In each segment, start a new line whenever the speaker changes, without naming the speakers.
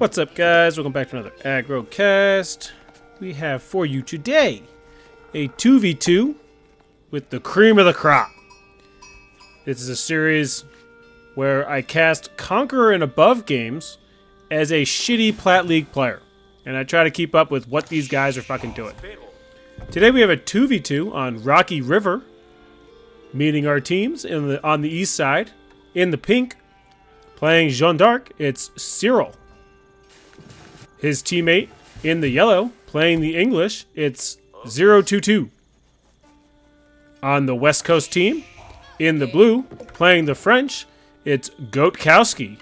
What's up, guys? Welcome back to another AgroCast. We have for you today a 2v2 with the cream of the crop. This is a series where I cast Conqueror and above games as a shitty Plat League player, and I try to keep up with what these guys are fucking doing. Today we have a 2v2 on Rocky River, meeting our teams on the east side. In the pink, playing Jeanne d'Arc, it's Cyril. His teammate in the yellow, playing the English, it's 022. On the West Coast team, in the blue, playing the French, it's Goatkowski.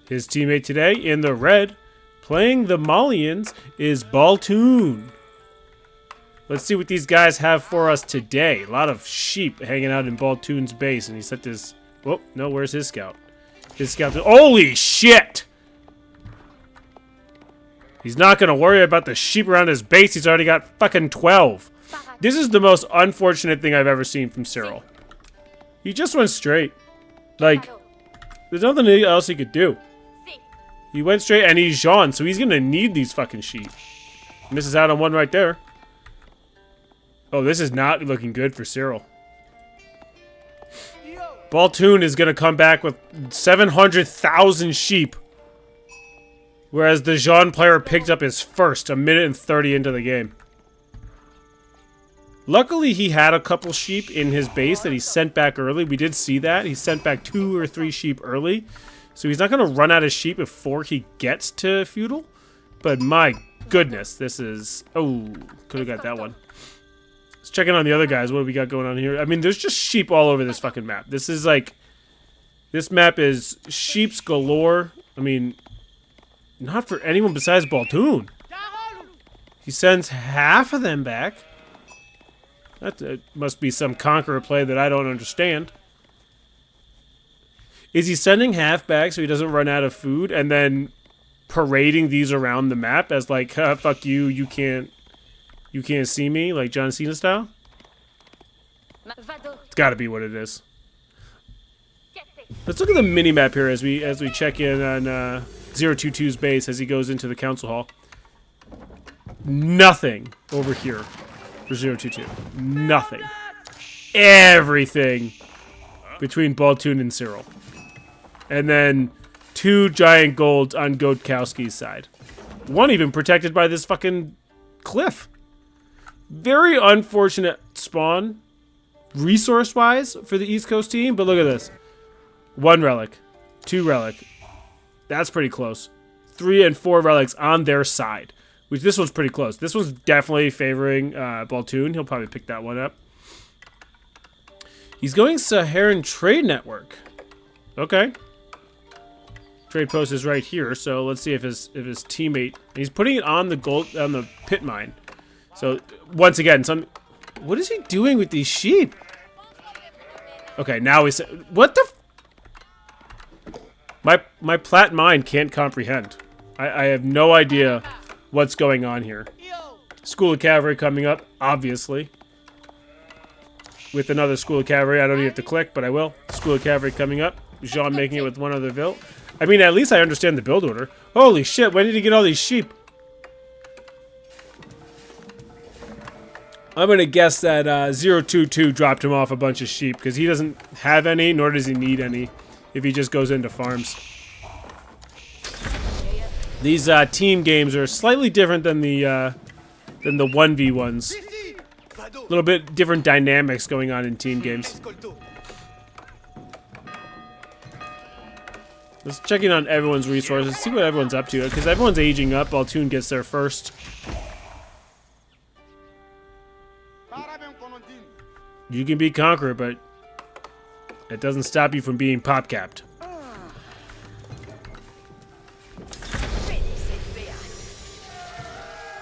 His teammate today, in the red, playing the Malians, is Baltoon. Let's see what these guys have for us today. A lot of sheep hanging out in Baltoon's base, and he set this... Oh, no, where's his scout? His scout... Holy shit! He's not going to worry about the sheep around his base. He's already got fucking 12. This is the most unfortunate thing I've ever seen from Cyril. He just went straight. Like, there's nothing else he could do. He went straight, and he's Jean, so he's going to need these fucking sheep. Misses out on one right there. Oh, this is not looking good for Cyril. Baltoon is going to come back with 700,000 sheep. Whereas the Jean player picked up his first a minute and 30 into the game. Luckily, he had a couple sheep in his base that he sent back early. We did see that. He sent back 2 or 3 sheep early. So he's not going to run out of sheep before he gets to feudal. But my goodness, this is... Oh, could have got that one. Let's check in on the other guys. What do we got going on here? I mean, there's just sheep all over this fucking map. This is like... This map is sheeps galore. I mean... Not for anyone besides Baltoon. He sends half of them back. That must be some Conqueror play that I don't understand. Is he sending half back so he doesn't run out of food and then parading these around the map as like, fuck you, you can't see me, like John Cena style? It's gotta be what it is. Let's look at the mini-map here as we check in on 022's base as he goes into the council hall. Nothing over here for 022. Nothing. Everything between Baltoon and Cyril. And then 2 giant golds on Goatkowski's side. One even protected by this fucking cliff. Very unfortunate spawn, resource-wise, for the East Coast team, but look at this. 1 relic. 2 relic. That's pretty close. 3 and 4 relics on their side. Which this one's pretty close. This one's definitely favoring Baltoon. He'll probably pick that one up. He's going Saharan Trade Network. Okay. Trade post is right here, so let's see if his teammate... He's putting it on the pit mine. So once again, what is he doing with these sheep? Okay, now he's... What the... My Plat mind can't comprehend. I have no idea what's going on here. School of Cavalry coming up, obviously. With another School of Cavalry, I don't even have to click, but I will. School of Cavalry coming up. Jean making it with one other build. I mean, at least I understand the build order. Holy shit, when did he get all these sheep? I'm going to guess that 022 dropped him off a bunch of sheep, because he doesn't have any, nor does he need any. If he just goes into farms. These team games are slightly different than the 1v1s. A little bit different dynamics going on in team games. Let's check in on everyone's resources, see what everyone's up to, because everyone's aging up. Baltoon gets there first. You can be Conqueror, but it doesn't stop you from being pop-capped.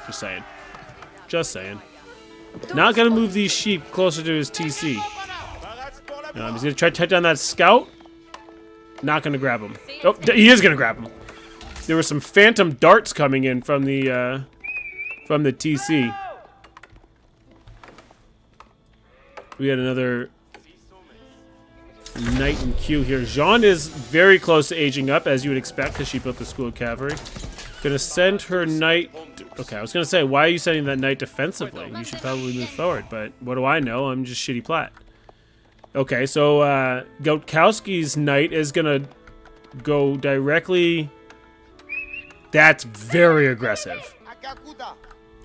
Just saying. Just saying. Not gonna move these sheep closer to his TC. He's gonna try to touch down that scout. Not gonna grab him. Oh, he is gonna grab him. There were some phantom darts coming in from the TC. We had another knight in queue here. Jean is very close to aging up, as you would expect, because she built the School of Cavalry. Gonna send her knight... Okay, I was gonna say, why are you sending that knight defensively? You should probably move forward, but what do I know? I'm just shitty plat. Okay, so Gotkowski's knight is gonna go directly... That's very aggressive.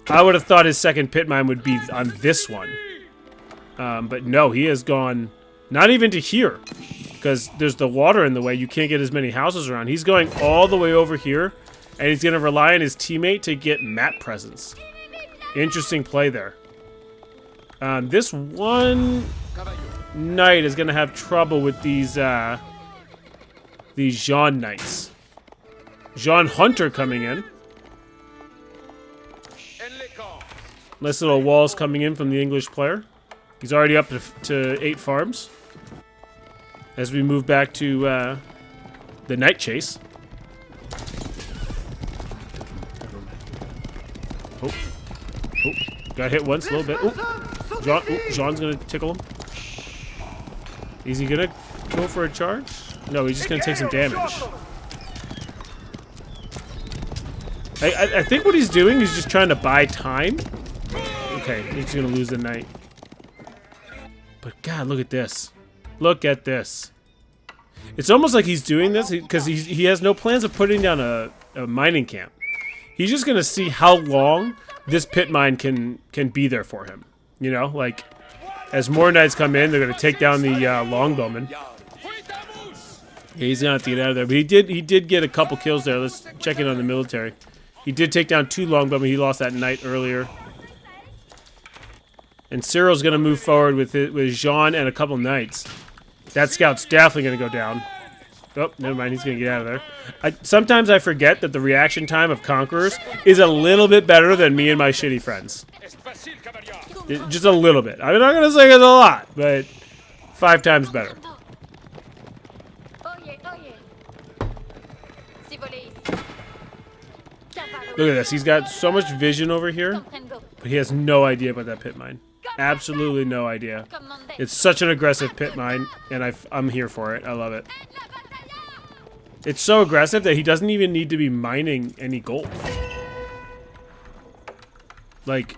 I would have thought his second pit mine would be on this one. But no, he has gone not even to here. Because there's the water in the way. You can't get as many houses around. He's going all the way over here. And he's going to rely on his teammate to get map presence. Interesting play there. This one knight is going to have trouble with these Jean knights. Jean Hunter coming in. Nice little walls coming in from the English player. He's already up to 8 farms. As we move back to the night chase. Oh. Oh. Got hit once, a little bit. Oh. Jean's gonna tickle him. Is he gonna go for a charge? No, he's just gonna take some damage. I think what he's doing is just trying to buy time. Okay, he's gonna lose the knight. But God, look at this. Look at this. It's almost like he's doing this because he has no plans of putting down a mining camp. He's just gonna see how long this pit mine can be there for him. You know, like as more knights come in, they're gonna take down the longbowmen. Yeah, he's gonna have to get out of there. But he did get a couple kills there. Let's check in on the military. He did take down 2 longbowmen. He lost that knight earlier. And Cyril's gonna move forward with Jean and a couple knights. That scout's definitely gonna go down. Oh, never mind. He's gonna get out of there. Sometimes I forget that the reaction time of Conquerors is a little bit better than me and my shitty friends. Just a little bit. I'm not gonna say it's a lot, but 5 times better. Look at this. He's got so much vision over here, but he has no idea about that pit mine. Absolutely no idea. It's such an aggressive pit mine, and I'm here for it. I love it. It's so aggressive that he doesn't even need to be mining any gold. Like,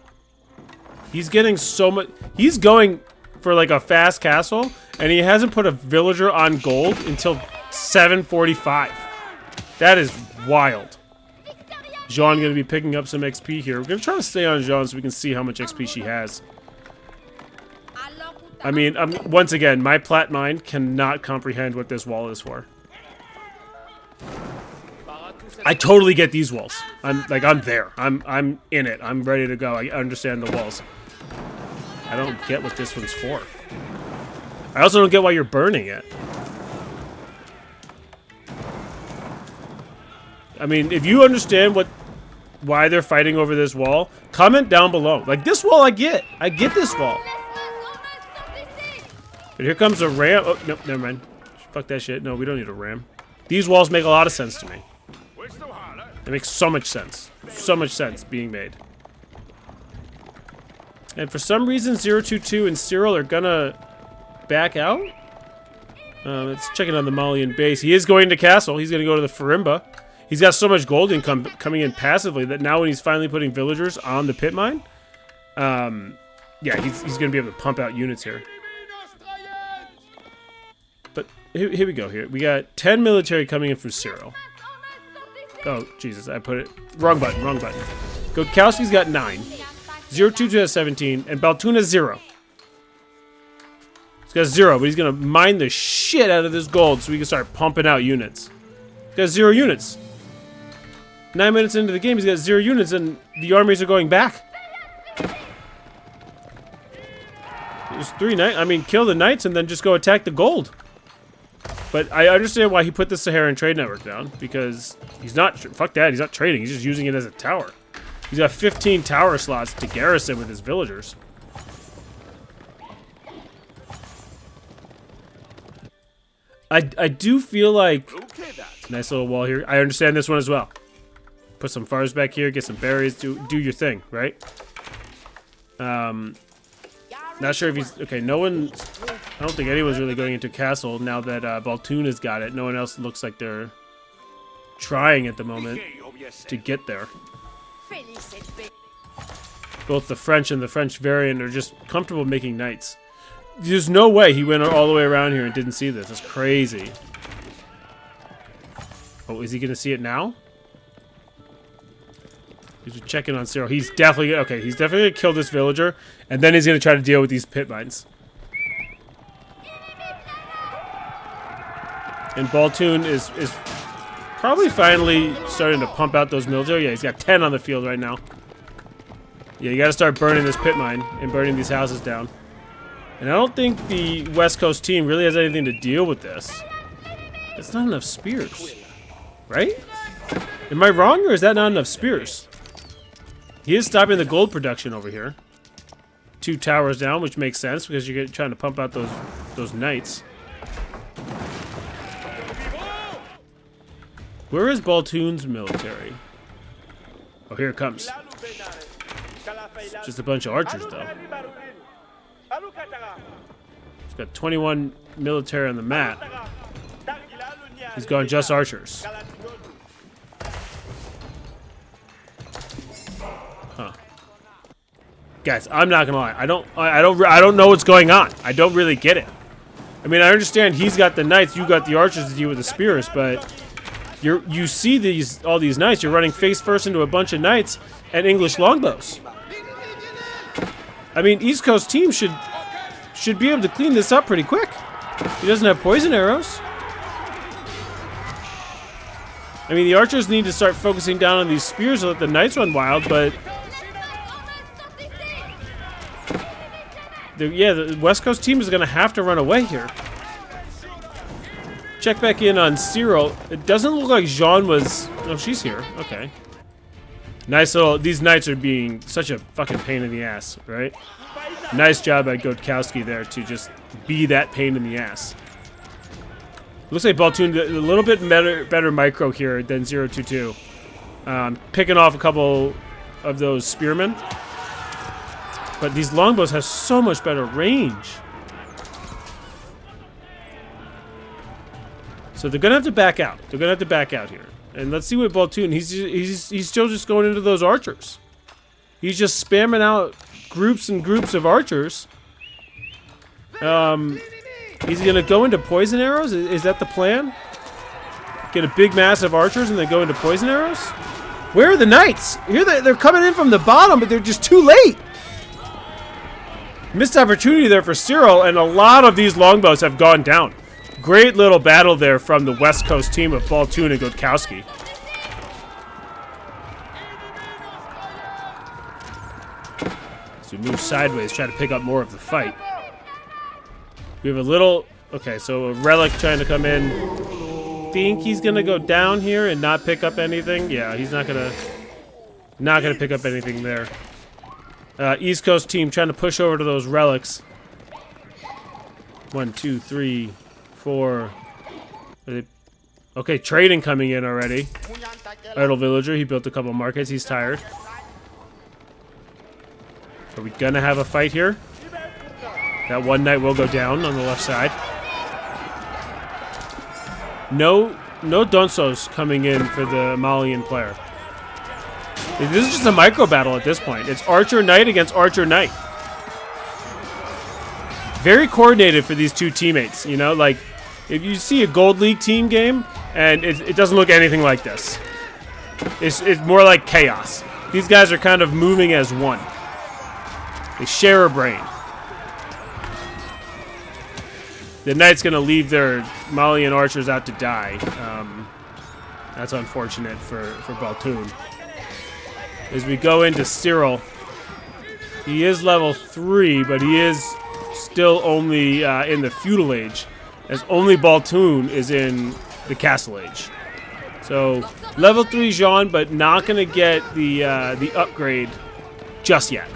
he's getting so much. He's going for like a fast castle, and he hasn't put a villager on gold until 7:45. That is wild. Jean going to be picking up some XP here. We're going to try to stay on Jean so we can see how much XP she has. I mean, once again, my plat mind cannot comprehend what this wall is for. I totally get these walls. I'm there. I'm in it. I'm ready to go. I understand the walls. I don't get what this one's for. I also don't get why you're burning it. I mean, if you understand why they're fighting over this wall, comment down below. Like, this wall I get. I get this wall. But here comes a ram. Oh, no, never mind. Fuck that shit. No, we don't need a ram. These walls make a lot of sense to me. They make so much sense. So much sense being made. And for some reason, 022 and Cyril are gonna back out. Let's check in on the Malian base. He is going to castle. He's gonna go to the Farimba. He's got so much gold income coming in passively that now when he's finally putting villagers on the pit mine, yeah, he's going to be able to pump out units here. But here we go. Here we got 10 military coming in from Cyril. Oh Jesus, I put it wrong button. Wrong button. Gotkowski's got 9. 022 has 17, and Baltun has 0. He's got 0, but he's going to mine the shit out of this gold so we can start pumping out units. He's got 0 units. 9 minutes into the game, he's got 0 units, and the armies are going back. There's 3 knights. I mean, kill the knights and then just go attack the gold. But I understand why he put the Saharan Trade Network down, because he's not... Fuck that, he's not trading. He's just using it as a tower. He's got 15 tower slots to garrison with his villagers. I do feel like... Nice little wall here. I understand this one as well. Put some fires back here, get some berries, do your thing, right? Not sure if he's... Okay, no one... I don't think anyone's really going into castle now that Baltoon has got it. No one else looks like they're trying at the moment to get there. Both the French and the French variant are just comfortable making knights. There's no way he went all the way around here and didn't see this. That's crazy. Oh, is he going to see it now? He's checking on Cyril. He's definitely... Okay, he's definitely going to kill this villager, and then he's going to try to deal with these pit mines. And Baltoon is probably finally starting to pump out those military. Yeah, he's got 10 on the field right now. Yeah, you got to start burning this pit mine and burning these houses down. And I don't think the West Coast team really has anything to deal with this. It's not enough spears, right? Am I wrong, or is that not enough spears? He is stopping the gold production over here. 2 towers down, which makes sense because you're trying to pump out those knights. Where is Baltoon's military? Oh, here it comes. It's just a bunch of archers, though. He's got 21 military on the map. He's going just archers. Huh. Guys, I'm not gonna lie. I don't know what's going on. I don't really get it. I mean, I understand he's got the knights, you got the archers to deal with the spears, but you see all these knights. You're running face first into a bunch of knights and English longbows. I mean, East Coast team should be able to clean this up pretty quick. He doesn't have poison arrows. I mean, the archers need to start focusing down on these spears to let the knights run wild, but yeah, the West Coast team is going to have to run away here. Check back in on Cyril. It doesn't look like Jean was... Oh, she's here. Okay. Nice little... These knights are being such a fucking pain in the ass, right? Nice job by Gotkowski there to just be that pain in the ass. Looks like Baltoon a little bit better micro here than 022. Picking off a couple of those spearmen. But these longbows have so much better range. So they're gonna have to back out. They're gonna have to back out here. And let's see what Baltoon. He's still just going into those archers. He's just spamming out groups and groups of archers. Is he gonna go into poison arrows? Is that the plan? Get a big mass of archers and then go into poison arrows? Where are the knights? Here they're coming in from the bottom, but they're just too late. Missed opportunity there for Cyril, and a lot of these longbows have gone down. Great little battle there from the West Coast team of Baltoon and Gotkowski. So we move sideways, try to pick up more of the fight. We have a little... Okay, so a relic trying to come in. Think he's gonna go down here and not pick up anything? Yeah, he's not gonna pick up anything there. East Coast team trying to push over to those relics. 1, 2, 3, 4. Okay, trading coming in already. Idle villager, he built a couple markets, he's tired. Are we gonna have a fight here? That one knight will go down on the left side. No Donsos coming in for the Malian player. This is just a micro battle at this point. It's Archer Knight against Archer Knight. Very coordinated for these two teammates, you know? Like, if you see a Gold League team game, and it doesn't look anything like this. It's more like chaos. These guys are kind of moving as one. They share a brain. The Knight's going to leave their Malian archers out to die. That's unfortunate for Baltoon. As we go into Cyril, he is level 3, but he is still only in the feudal age, as only Baltoon is in the castle age. So level 3 Jean, but not going to get the upgrade just yet.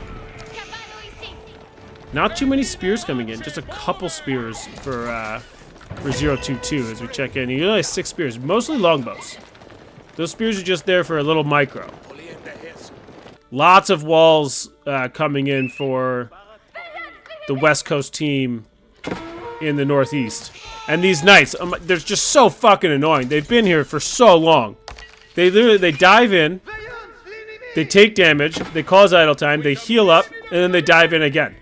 Not too many spears coming in, just a couple spears for 022 as we check in. He only has 6 spears, mostly longbows. Those spears are just there for a little micro. Lots of walls coming in for the West Coast team in the northeast. And these knights, they're just so fucking annoying. They've been here for so long. They dive in, they take damage, they cause idle time, they heal up, and then they dive in again.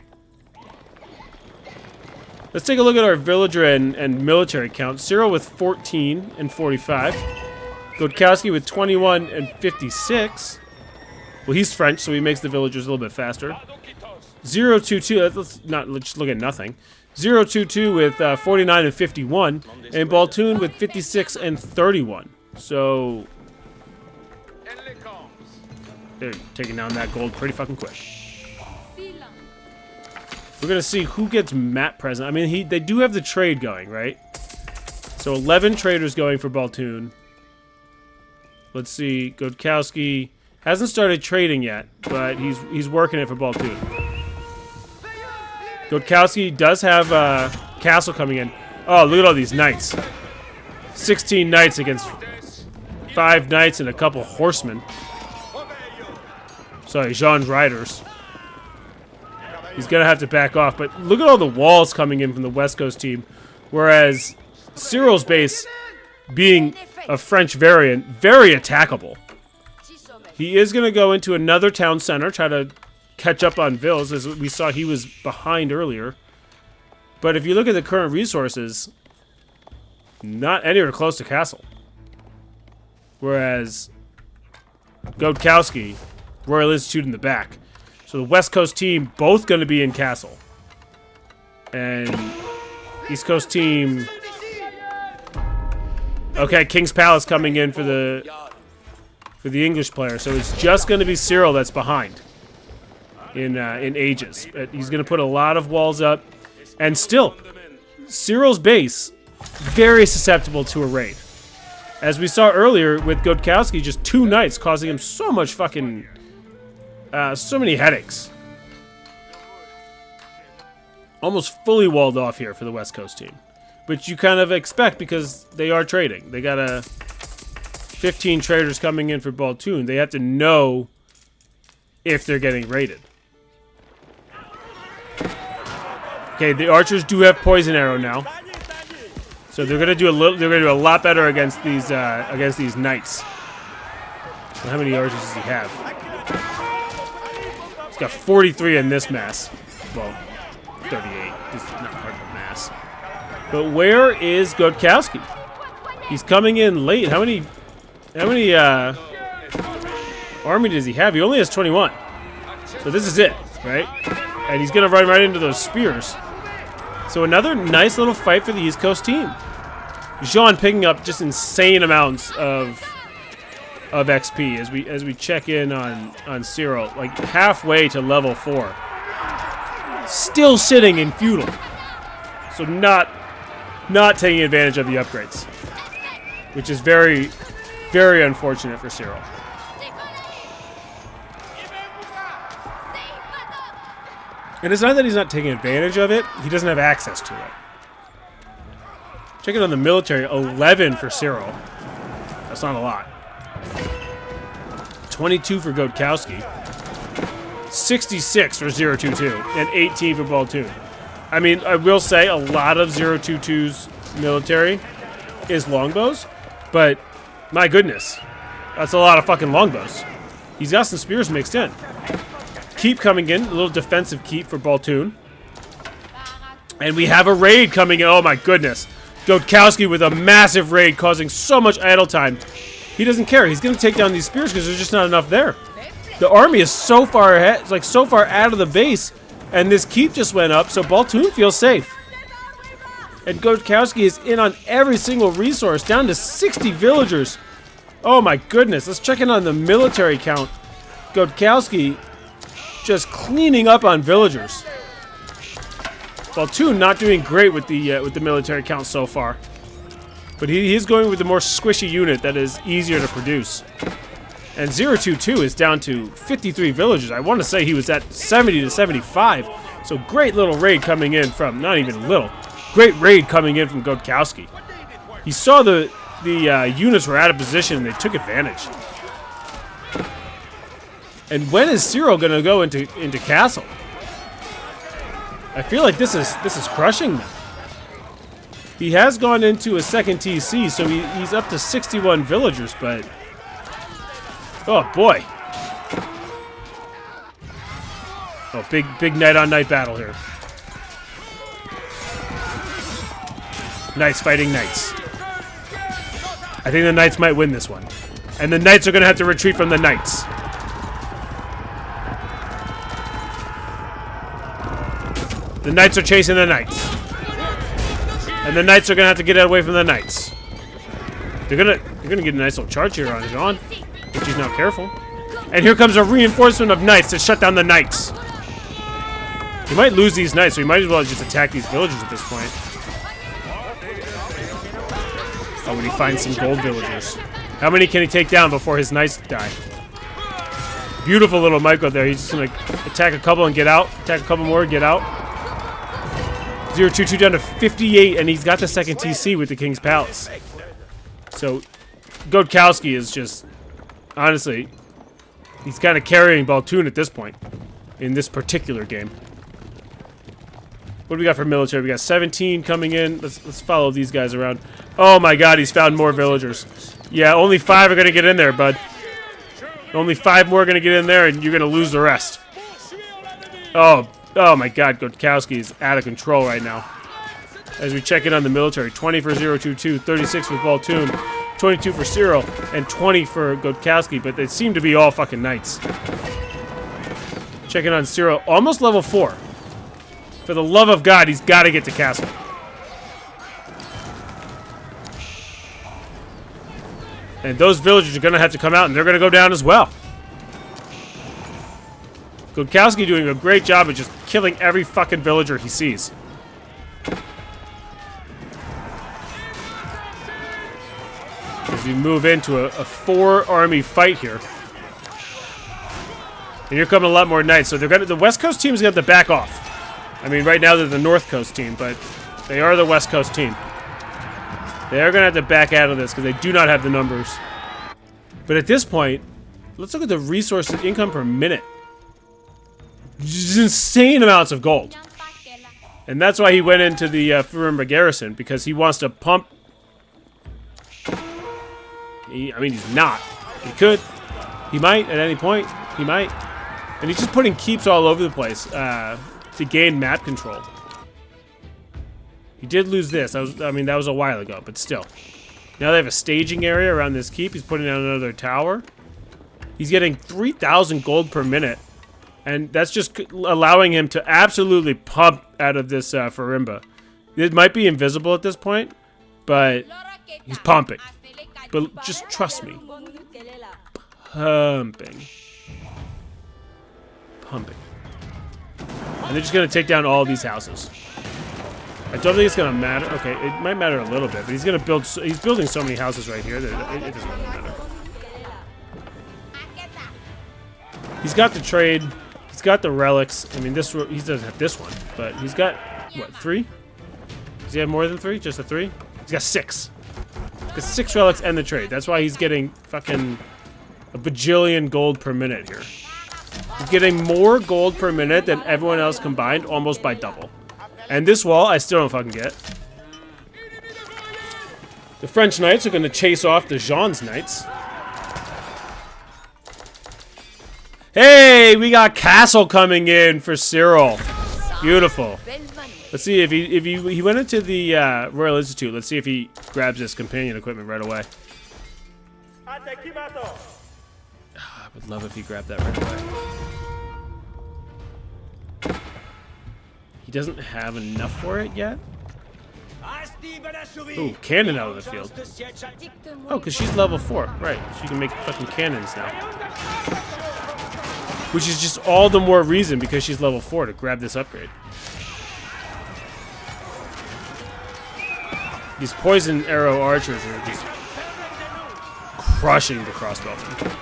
Let's take a look at our villager and military count. Cyril with 14 and 45. Godkowski with 21 and 56. Well, he's French, so he makes the villagers a little bit faster. 022, let's just look at nothing. 022 with 49 and 51. And Baltoon with 56 and 31. So they're taking down that gold pretty fucking quick. We're gonna see who gets map present. I mean, they do have the trade going, right? So 11 traders going for Baltoon. Let's see, Godkowski hasn't started trading yet, but he's working it for Baltoon. Godkowski does have a castle coming in. Oh, look at all these knights. 16 knights against 5 knights and a couple horsemen. Sorry, Jean's riders. He's going to have to back off, but look at all the walls coming in from the West Coast team. Whereas Cyril's base, being a French variant, very attackable. He is going to go into another town center, try to catch up on vills, as we saw he was behind earlier. But if you look at the current resources, not anywhere close to castle. Whereas Godkowski, Royal Institute in the back. So the West Coast team both going to be in castle. And East Coast team... Okay, King's Palace coming in for the English player. So it's just going to be Cyril that's behind in ages. But he's going to put a lot of walls up. And still, Cyril's base, very susceptible to a raid. As we saw earlier with Godkowski, just 2 knights causing him so much fucking... so many headaches. Almost fully walled off here for the West Coast team. Which you kind of expect because they are trading. They got 15 traders coming in for Baltoon. They have to know if they're getting raided. Okay, the archers do have poison arrow now. So they're gonna do a lot better against these knights. So how many archers does he have? He's got 43 in this mass. Well, 38. This is not part of the mass. But where is Godkowski? He's coming in late. How many army does he have? He only has 21. So this is it, right? And he's gonna run right into those spears. So another nice little fight for the East Coast team. Jean picking up just insane amounts of XP as we check in on Cyril, like halfway to level 4. Still sitting in feudal. So not taking advantage of the upgrades. Which is very, very unfortunate for Cyril. And it's not that he's not taking advantage of it, he doesn't have access to it. Check it on the military, 11 for Cyril. That's not a lot. 22 for Godkowski. 66 for 022. And 18 for Baltoon. I mean, I will say a lot of 022's military is longbows, but my goodness, that's a lot of fucking longbows. He's got some spears mixed in. Keep coming in, a little defensive keep for Baltoon. And we have a raid coming in. Oh my goodness. Godkowski with a massive raid causing so much idle time. He doesn't care. He's going to take down these spears because there's just not enough there. The army is so far ahead. It's like so far out of the base. And this keep just went up, so Baltoon feels safe. And Godkowski is in on every single resource, down to 60 villagers. Oh my goodness. Let's check in on the military count. Godkowski just cleaning up on villagers. Baltoon not doing great with the military count so far. But he is going with the more squishy unit that is easier to produce. And 022 is down to 53 villagers. I want to say he was at 70 to 75. So great little raid coming in from, not even little, great raid coming in from Godkowski. He saw the units were out of position and they took advantage. And when is Cyril going to go into castle? I feel like this is crushing them. He has gone into a second TC, so he's up to 61 villagers, but... Oh, boy. Oh, big knight-on-knight battle here. Knights fighting knights. I think the knights might win this one. And the knights are going to have to retreat from the knights. The knights are chasing the knights. And the knights are going to have to get away from the knights. They're going to get a nice little charge here on Jean, if he's not careful. And here comes a reinforcement of knights to shut down the knights. He might lose these knights, so he might as well just attack these villagers at this point. Oh, when he finds some gold villagers. How many can he take down before his knights die? Beautiful little micro there. He's just going to attack a couple and get out. Attack a couple more and get out. 0-2-2 down to 58, and he's got the second TC with the King's Palace. So, Godkowski is just, honestly, he's kind of carrying Baltoon at this point in this particular game. What do we got for military? We got 17 coming in. Let's follow these guys around. Oh my god, he's found more villagers. Yeah, only 5 are going to get in there, bud. Only 5 more are going to get in there, and you're going to lose the rest. Oh my god, Godkowski is out of control right now. As we check in on the military, 20 for 022, 36 for Baltoon, 22 for Cyril, and 20 for Godkowski, but they seem to be all fucking knights. Checking on Cyril, almost level 4. For the love of God, he's got to get to castle. And those villagers are going to have to come out, and they're going to go down as well. Godkowski doing a great job of just killing every fucking villager he sees. As we move into a 4-army fight here. And here come a lot more knights. So the West Coast team's going to have to back off. I mean, right now they're the North Coast team, but they are the West Coast team. They are going to have to back out of this because they do not have the numbers. But at this point, let's look at the resources income per minute. Just insane amounts of gold. And that's why he went into the Farimba garrison, because he wants to pump. I mean, he's not. He could. He might at any point. He might. And he's just putting keeps all over the place to gain map control. He did lose this. I mean, that was a while ago, but still. Now they have a staging area around this keep. He's putting down another tower. He's getting 3,000 gold per minute. And that's just allowing him to absolutely pump out of this Farimba. It might be invisible at this point, but he's pumping. But just trust me. Pumping. Pumping. And they're just going to take down all these houses. I don't think it's going to matter. Okay, it might matter a little bit, but he's going to build. He's building so many houses right here that it doesn't really matter. He's got the trade. He's got the relics. I mean, he doesn't have this one, but he's got, what, 3? Does he have more than 3? Just a 3? He's got 6. He's got 6 relics and the trade. That's why he's getting fucking a bajillion gold per minute here. He's getting more gold per minute than everyone else combined, almost by double. And this wall, I still don't fucking get. The French knights are going to chase off the Jean's knights. Hey, we got castle coming in for Cyril. Beautiful. Let's see if he went into the Royal Institute. Let's see if he grabs his companion equipment right away. I would love if he grabbed that right away. He doesn't have enough for it yet. Ooh, cannon out of the field. Oh, because she's level 4. Right, she can make fucking cannons now. Which is just all the more reason, because she's level 4, to grab this upgrade. These poison arrow archers are just crushing the crossbowmen.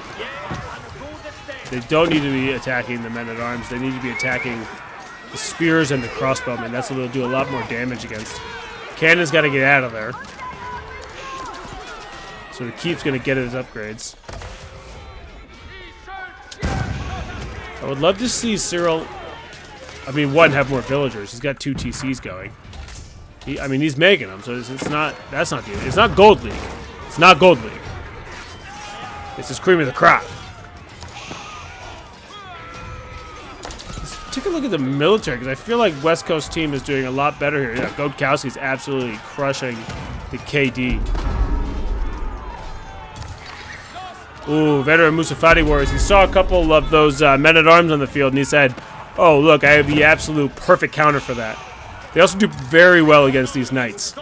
They don't need to be attacking the men-at-arms. They need to be attacking the spears and the crossbowmen. That's what they'll do a lot more damage against. Cannon's got to get out of there. So the keep's going to get his upgrades. I would love to see Cyril, have more villagers. He's got 2 TCs going. I mean, he's making them, so it's not. That's not the. It's not Gold League. It's not Gold League. This is cream of the crop. Let's take a look at the military, because I feel like West Coast team is doing a lot better here. Yeah, Godkowski's absolutely crushing the KD. Ooh, veteran Musafati warriors. He saw a couple of those men-at-arms on the field, and he said, oh, look, I have the absolute perfect counter for that. They also do very well against these knights.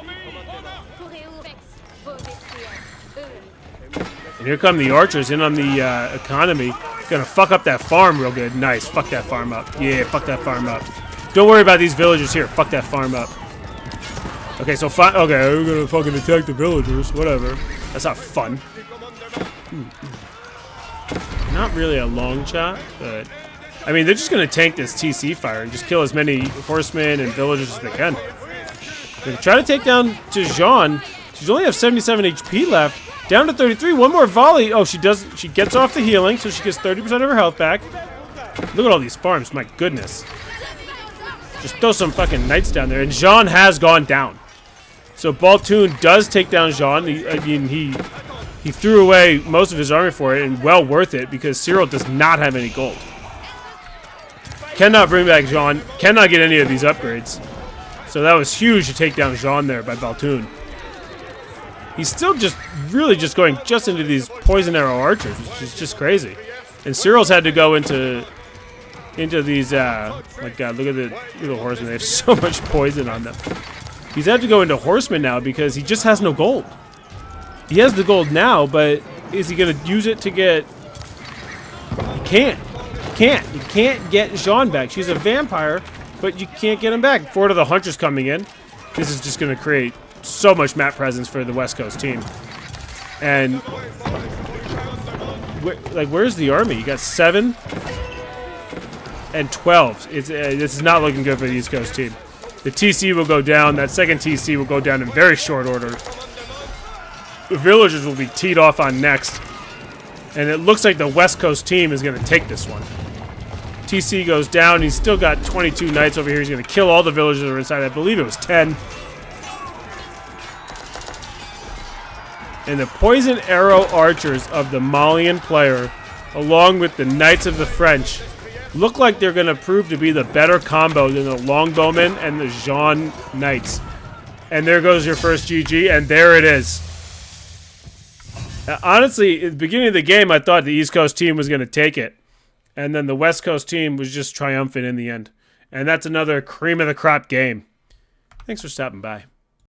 And here come the archers in on the economy. Gonna fuck up that farm real good. Nice. Fuck that farm up. Yeah, fuck that farm up. Don't worry about these villagers here. Fuck that farm up. Okay, so fine. Okay, we're gonna fucking attack the villagers. Whatever. That's not fun. Not really a long shot, but I mean, they're just gonna tank this TC fire and just kill as many horsemen and villagers as they can. They're gonna try to take down Jean. She's only have 77 HP left. Down to 33. One more volley. Oh, she does. She gets off the healing, so she gets 30% of her health back. Look at all these farms. My goodness. Just throw some fucking knights down there, and Jean has gone down. So Baltoon does take down Jean. He threw away most of his army for it, and well worth it, because Cyril does not have any gold. Cannot bring back Jean. Cannot get any of these upgrades. So that was huge to take down Jean there by Baltoon. He's still just really just going just into these poison arrow archers, which is just crazy. And Cyril's had to go into these my god, look at the horsemen. They have so much poison on them. He's had to go into horsemen now because he just has no gold. He has the gold now, but is he gonna use it to get? He can't. You can't get Jean back. She's a vampire, but you can't get him back. 4 of the hunters coming in. This is just gonna create so much map presence for the West Coast team. And where's the army? You got 7 and 12. This is not looking good for the East Coast team. The TC will go down. That second TC will go down in very short order. The villagers will be teed off on next. And it looks like the West Coast team is going to take this one. TC goes down. He's still got 22 knights over here. He's going to kill all the villagers that are inside. I believe it was 10. And the poison arrow archers of the Malian player, along with the knights of the French, look like they're going to prove to be the better combo than the longbowmen and the Jean knights. And there goes your first GG, and there it is. Honestly, at the beginning of the game, I thought the East Coast team was going to take it. And then the West Coast team was just triumphant in the end. And that's another cream of the crop game. Thanks for stopping by.